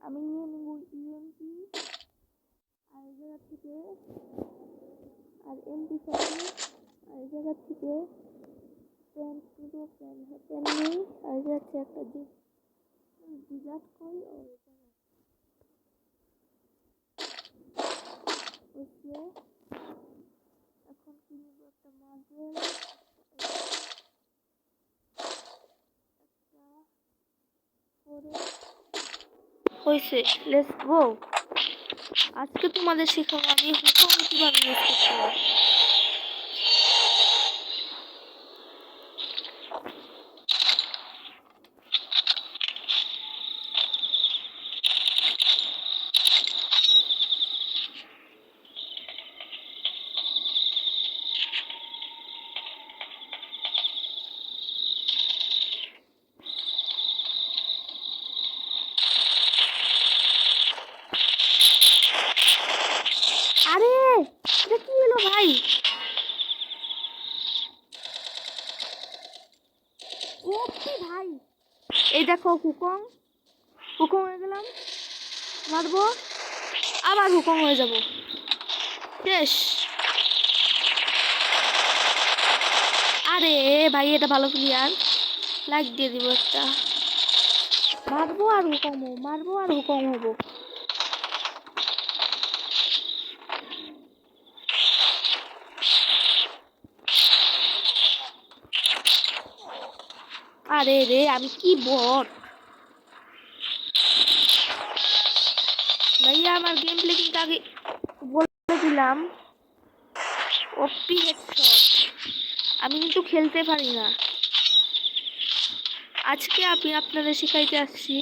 আমি নিয়ে নেব ইএমপি আর এই জায়গা থেকে আর এমপি 40 আর এই জায়গা থেকে প্যান পুরো প্যান নেই আর যাচ্ছে একটা ডিজার্ট কই ওকে এখন কি নিব একটা মাজেল হয়েছে লেটস গো আজকে তোমাদের শেখাবো আমি হুকম কিভাবে ইউজ করতে হয় আরে এটা কি হলো ভাই ও কি ভাই এই দেখো হুকম হয়ে গেলাম মারবো আবার হুকম হয়ে যাব শেষ আরে ভাই এটা ভালো প্লেয়ার লাইক দিয়ে দিব একটা মারবো আর হুকম হবো আরে রে আমি কি বট ভাইয়া আমার গেম প্লে কিন্তু আগে বলে দিলাম ওপি হেডশট আমি কিন্তু খেলতে পারি না আজকে আমি আপনাদের শিখাইতে আসছি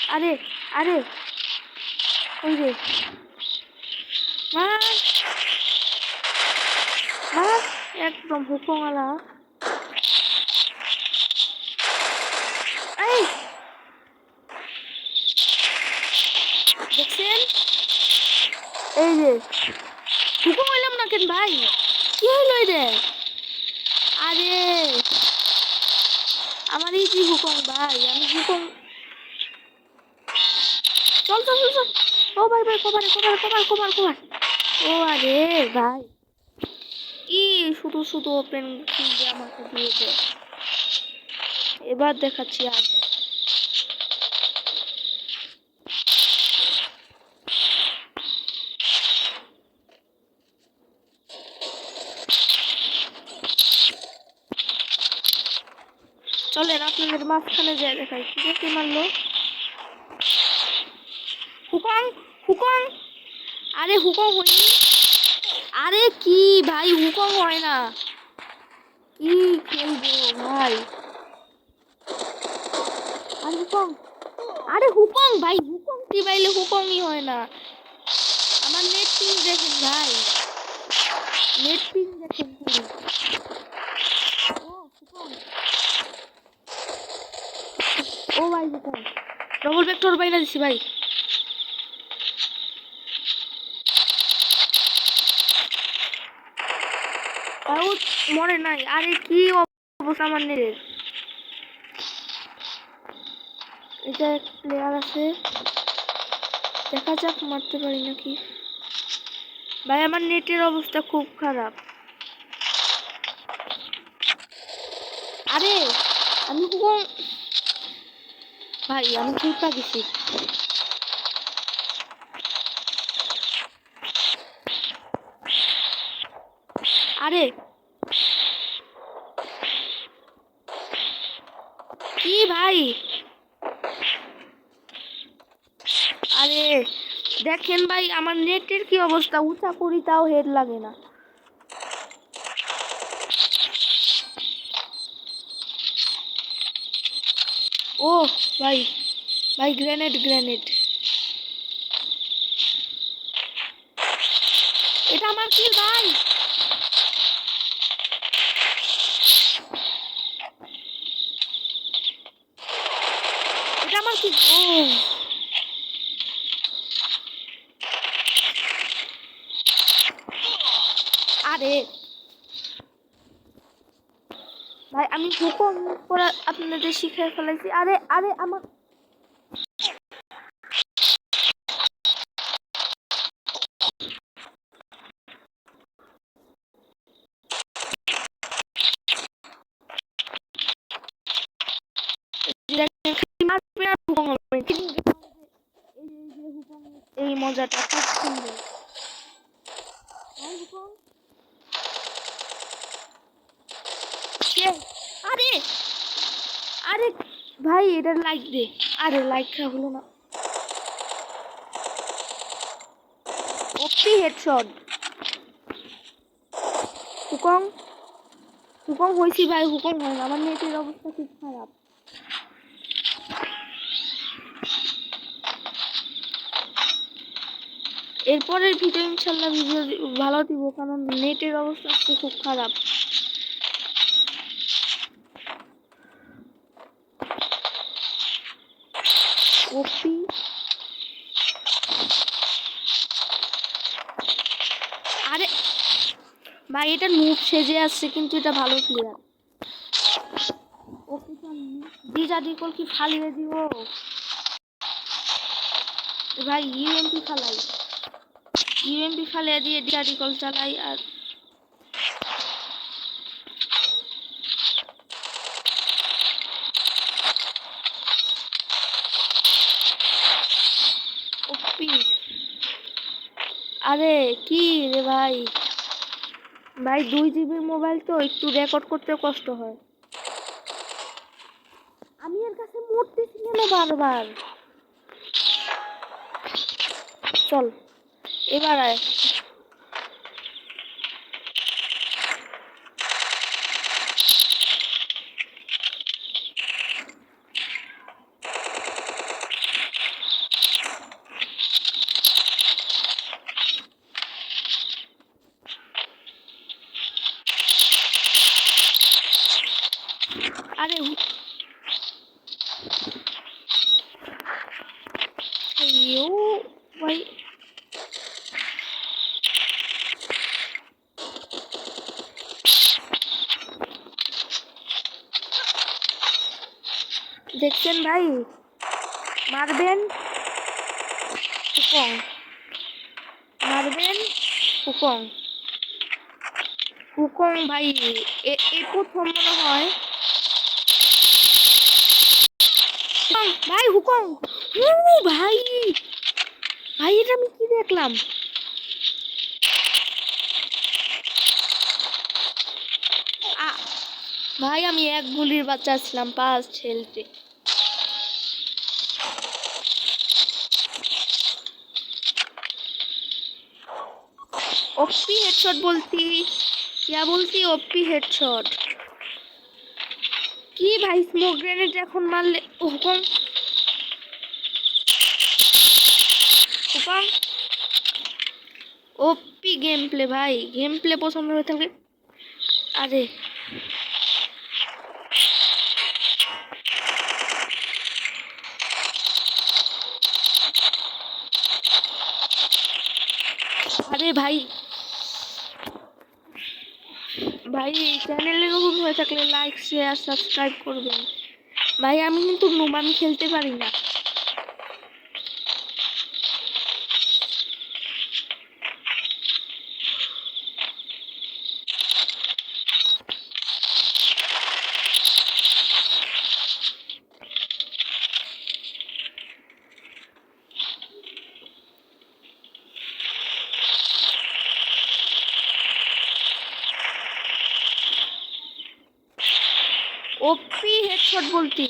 আরে আরে ওই রে মার মার একদম হুকমওয়ালা এই দেখছেন এই যে হুকম হইলাম না কেন ভাই কি হইল রে আরে আমার এই যে হুকম ভাই আমি হুকম চল চল চল ও ভাই ভাই কভার ও আরে ভাই কি শুধু ওপেন দিয়ে আমাকে দিয়ে দে এবার দেখাচ্ছি আর চলেন আপনাদের মাঝখানে যায় দেখাই কি মারলো হুকম আরে হুকম হয়নি আরে কি ভাই হুকম হয় না কি খেলবো ভাই আরে হুকম ভাই হুকম কি বাইলে হুকমই হয় না আমার নেট পিং দেখেন ভাই নেট পিং দেখেন ও হুকম ও ভাই হুকম ডবল ভেক্টর বাইনা দিছি ভাই আউট মরে নাই আরে কি অবস্থা আমার নেটের এটা প্লেয়ার আছে দেখা যাক মারতে পারি নাকি ভাই আমার নেটের অবস্থা খুব খারাপ আরে আমি হুকম ভাই আমি খুব গেছি আরে কি ভাই আরে দেখেন ভাই আমার নেটের কি অবস্থা উঁচা করি তাও হেড লাগে না ও ভাই ভাই গ্রেনেড এটা আমার কিল ভাই এটা আমার কিল ও আরে ভাই আমি হুকম করা আপনাদের শিখে ফেলাইছি আরে আমার মজাটা খুব সুন্দর। আরে আরে ভাই এটা লাইক দে। আরে লাইক হলো না। ওপি হেডশট। হুকং হুকং হয়েছি ভাই, হুকং হয় না, আমার নেটের অবস্থা খুব খারাপ। এরপরের ভিডিও ইনশাল্লাহ ভিডিও ভালো দিব, কারণ নেটের অবস্থা আজকে খুব খারাপ। ওপি আরে ভাই এটা নুব সেজে আসছে, কিন্তু এটা ভালো প্লেয়ার। ওকে দিজা দিকল কি ফালিয়ে দিব ভাই। ইউএমপি ফালিয়ে দিয়ে দিজা দিকল চালাই। আর ওপি আরে কি রে ভাই, ভাই 2 জিবির মোবাইল তো একটু রেকর্ড করতে কষ্ট হয়। আমি এর কাছে মরতেছি কেন বারবার। চল এবার আয়। আরে ভাই দেখছেন ভাই, মারবেন হুকং, মারবেন হুকং। হুকং ভাই এই প্রথম মনে হয় ভাই হুকং। ভাই ভাই এটা আমি কি দেখলাম। ভাই আমি এক গুলির বাচ্চা ছিলাম 5 হেলথে। ओपी हेडशॉट बोलती, क्या बोलती ओपी हेडशॉट की भाई। स्मोक ग्रेनेड এখন মারলে হুকং হুকং। ओपी गेम प्ले भाई, गेम प्ले পছন্দ হয়ে থাকে। আরে আরে ভাই ভাই চ্যানেলে নতুন হয়ে থাকলে লাইক শেয়ার সাবস্ক্রাইব করবেন ভাই। আমি কিন্তু নুব, আমি খেলতে পারি না। ओपी हेडशॉट बोलती,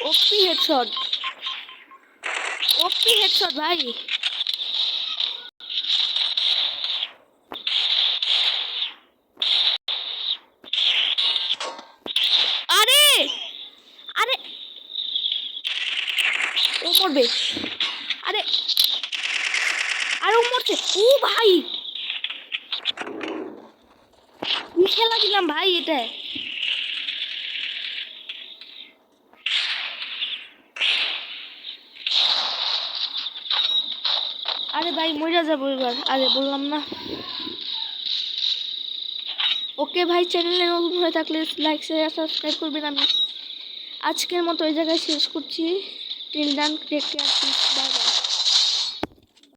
ओपी हेडशॉट, ओपी हेडशॉट भाई। अरे अरे ও মরবে। আরে আরে ও মরছে। ও ভাই কি খেলা দিলাম ভাই এটা। আরে ভাই মরে যাবো এবার। আরে বললাম না। ওকে ভাই চ্যানেলে নতুন হয়ে থাকলে লাইক শেয়ার সাবস্ক্রাইব করবেন। আমি আজকের মতো এই জায়গায় শেষ করছি। Till then take care, bye by.